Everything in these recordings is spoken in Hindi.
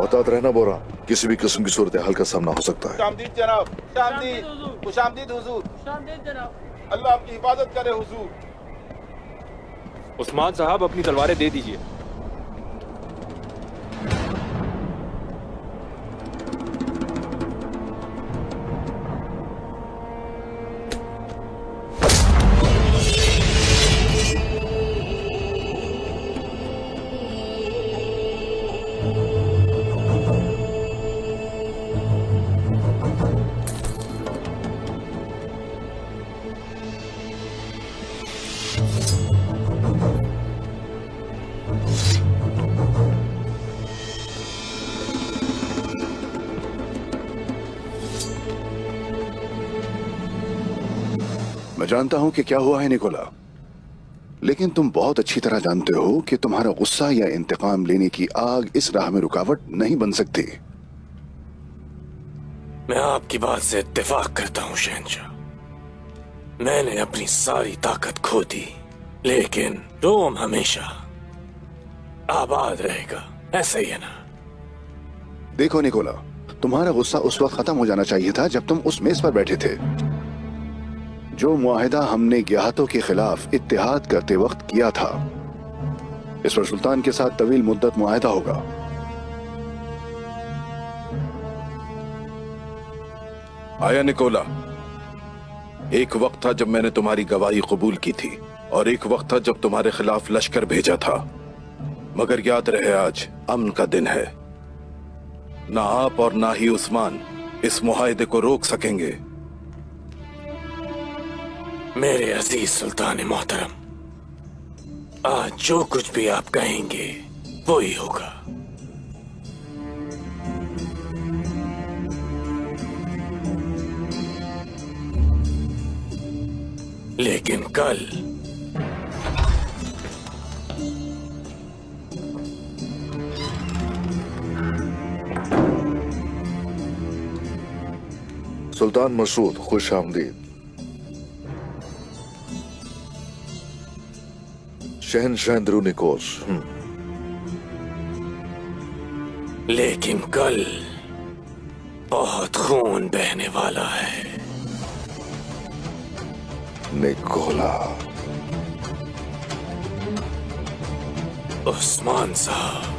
मोहतात रहना बोरा, किसी भी किस्म की सूरत हाल का सामना हो सकता है। खुशामदीद जनाब, खुशामदीद हुजूर। अल्लाह आपकी हिफाजत करे हुजूर। उस्मान साहब अपनी तलवारें दे दीजिए। मैं जानता हूं कि क्या हुआ है निकोला, लेकिन तुम बहुत अच्छी तरह जानते हो कि तुम्हारा गुस्सा या इंतकाम लेने की आग इस राह में रुकावट नहीं बन सकती। मैं आपकी बात से इत्तेफाक करता हूं शहंशाह। मैंने अपनी सारी ताकत खो दी, लेकिन रोम हमेशा आबाद रहेगा, ऐसा ही है ना? देखो निकोला, तुम्हारा गुस्सा उस वक्त खत्म हो जाना चाहिए था जब तुम उस मेज पर बैठे थे। जो मुआहिदा हमने गियाहतों के खिलाफ इत्तेहाद करते वक्त किया था, इस पर सुल्तान के साथ तवील मुद्दत मुआहिदा होगा। आया निकोला, एक वक्त था जब मैंने तुम्हारी गवाही कबूल की थी और एक वक्त था जब तुम्हारे खिलाफ लश्कर भेजा था, मगर याद रहे आज अमन का दिन है। ना आप और ना ही उस्मान इस मुआहिदे को रोक सकेंगे। मेरे अजीज सुल्तान मोहतरम, आज जो कुछ भी आप कहेंगे वो ही होगा। लेकिन कल सुल्तान मसूद, खुश आमदीद। शहनशाह अंद्रोनिकोस। लेकिन कल बहुत खून बहने वाला है। निकोला, उस्मान साहब,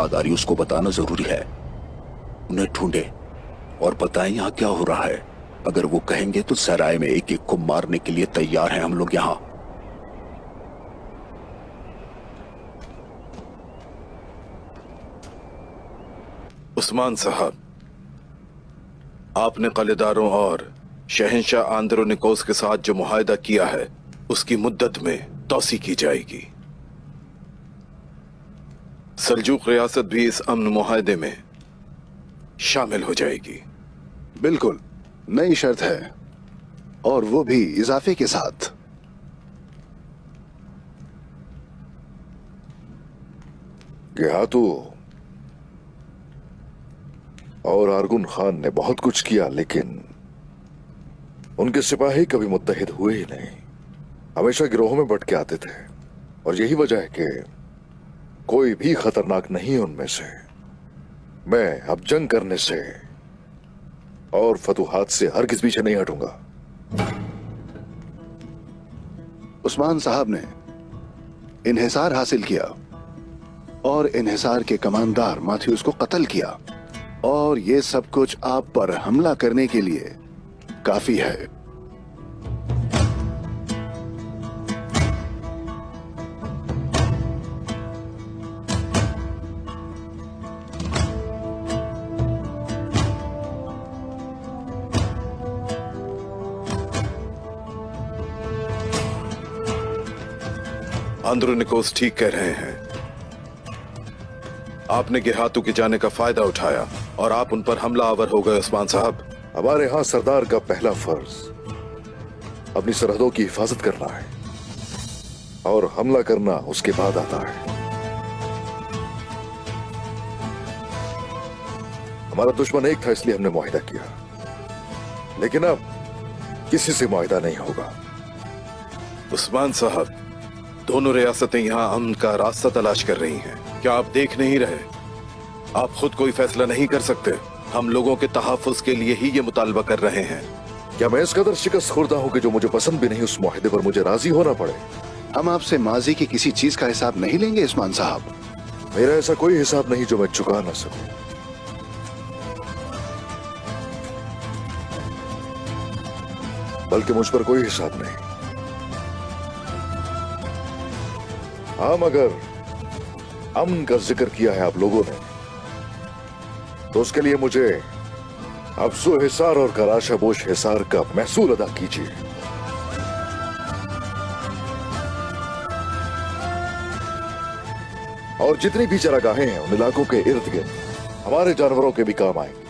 दारियुस को बताना जरूरी है। उन्हें ढूंढे और बताएं यहां क्या हो रहा है। अगर वो कहेंगे तो सराय में एक एक को मारने के लिए तैयार हैं हम लोग यहां। उस्मान साहब, आपने कलेदारों और शहंशाह आंद्रोनिकोस के साथ जो मुआहिदा किया है उसकी मुद्दत में तौसी की जाएगी। सल्जूक रियासत भी इस अमन मुआहिदे में शामिल हो जाएगी। बिल्कुल नई शर्त है, और वो भी इजाफे के साथ। गियातू और आरगुन खान ने बहुत कुछ किया, लेकिन उनके सिपाही कभी मुत्तहिद हुए ही नहीं। हमेशा गिरोहों में बट के आते थे, और यही वजह है कि कोई भी खतरनाक नहीं उनमें से। मैं अब जंग करने से और फतूहात से हरगिज़ पीछे नहीं हटूंगा। उस्मान साहब ने इन्हिसार हासिल किया और इन्हिसार के कमांडर माथ्यूस को कत्ल किया, और ये सब कुछ आप पर हमला करने के लिए काफी है। आंद्रोनिकोस ठीक कह रहे हैं। आपने गिहातू के जाने का फायदा उठाया और आप उन पर हमला आवर हो गए उस्मान साहब। हमारे यहां सरदार का पहला फर्ज अपनी सरहदों की हिफाजत करना है और हमला करना उसके बाद आता है। हमारा दुश्मन एक था, इसलिए हमने मुआहिदा किया, लेकिन अब किसी से मुआहिदा नहीं होगा। उस्मान साहब, दोनों रियासतें यहाँ अमन का रास्ता तलाश कर रही हैं। क्या आप देख नहीं रहे? आप खुद कोई फैसला नहीं कर सकते? हम लोगों के तहफ़्फ़ुज़ के लिए ही ये मुतालबा कर रहे हैं। क्या मैं इस कदर शिकस्त खुर्दा हूं कि जो मुझे पसंद भी नहीं उस मुआहिदे पर मुझे राजी होना पड़े? हम आपसे माजी की किसी चीज का हिसाब नहीं लेंगे उस्मान साहब। मेरा ऐसा कोई हिसाब नहीं जो मैं चुका ना सकूं। बल्कि मुझ पर कोई हिसाब नहीं। हाँ, मगर अमन का जिक्र किया है आप लोगों ने, तो उसके लिए मुझे अफसू हिसार और कराशाबोश हिसार का महसूल अदा कीजिए। और जितनी भी चरागाहें हैं उन इलाकों के इर्द गिर्द हमारे जानवरों के भी काम आएंगे।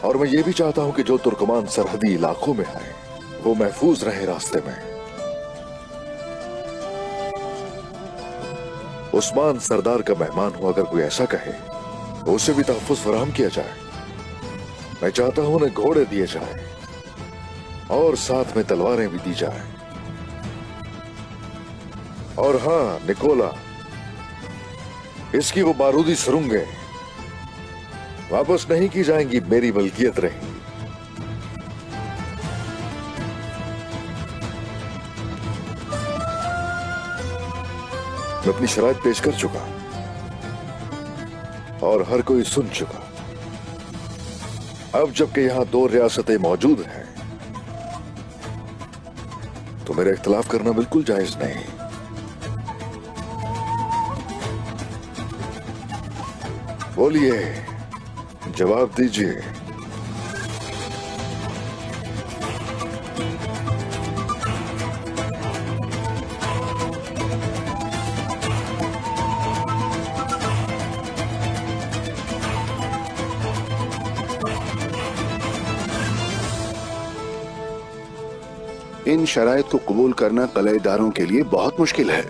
और मैं ये भी चाहता हूं कि जो तुर्कमान सरहदी इलाकों में आए वो महफूज रहे रास्ते में। उस्मान सरदार का मेहमान हुआ, अगर कोई ऐसा कहे तो उसे भी तहफ़्फ़ुज़ फराहम किया जाए। मैं चाहता हूं उन्हें घोड़े दिए जाए और साथ में तलवारें भी दी जाए। और हां निकोला, इसकी वो बारूदी सुरंगें वापस नहीं की जाएंगी, मेरी मलकियत रहेंगी। मैं अपनी शराइत पेश कर चुका और हर कोई सुन चुका। अब जबकि यहां दो रियासतें मौजूद हैं तो मेरा इख्तिलाफ करना बिल्कुल जायज नहीं। बोलिए, जवाब दीजिए। इन शराइत को कबूल करना कलेदारों के लिए बहुत मुश्किल है।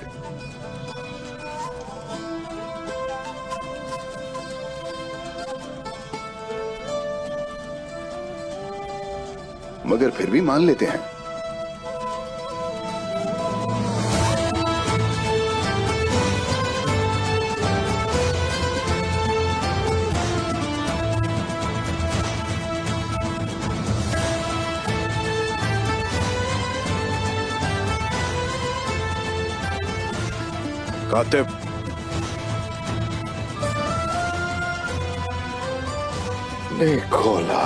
मगर फिर भी मान लेते हैं। कातिब, निकोला,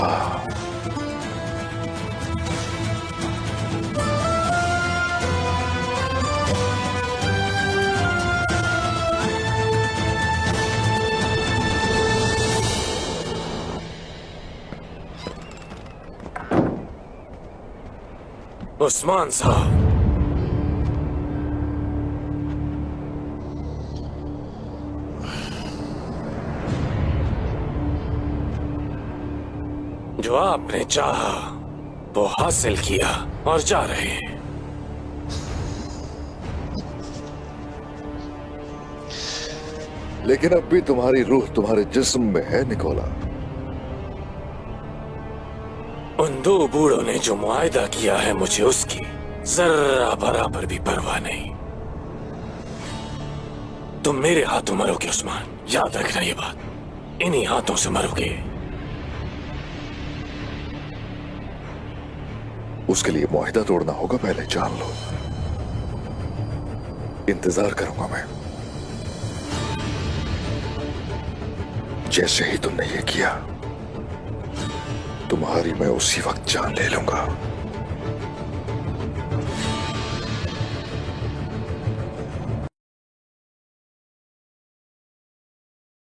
उस्मान साहब, जो आपने चाहा वो हासिल किया और जा रहे हैं। लेकिन अब भी तुम्हारी रूह तुम्हारे जिस्म में है निकोला। उन दो बूढ़ों ने जो मुआहिदा किया है, मुझे उसकी जर्रा बराबर भी परवाह नहीं। तुम मेरे हाथों मरोगे उस्मान, याद रखना ये बात। इन्हीं हाथों से मरोगे। उसके लिए मुआहिदा तोड़ना होगा, पहले जान लो। इंतजार करूंगा मैं। जैसे ही तुमने ये किया, तुम्हारी मैं उसी वक्त जान ले लूंगा।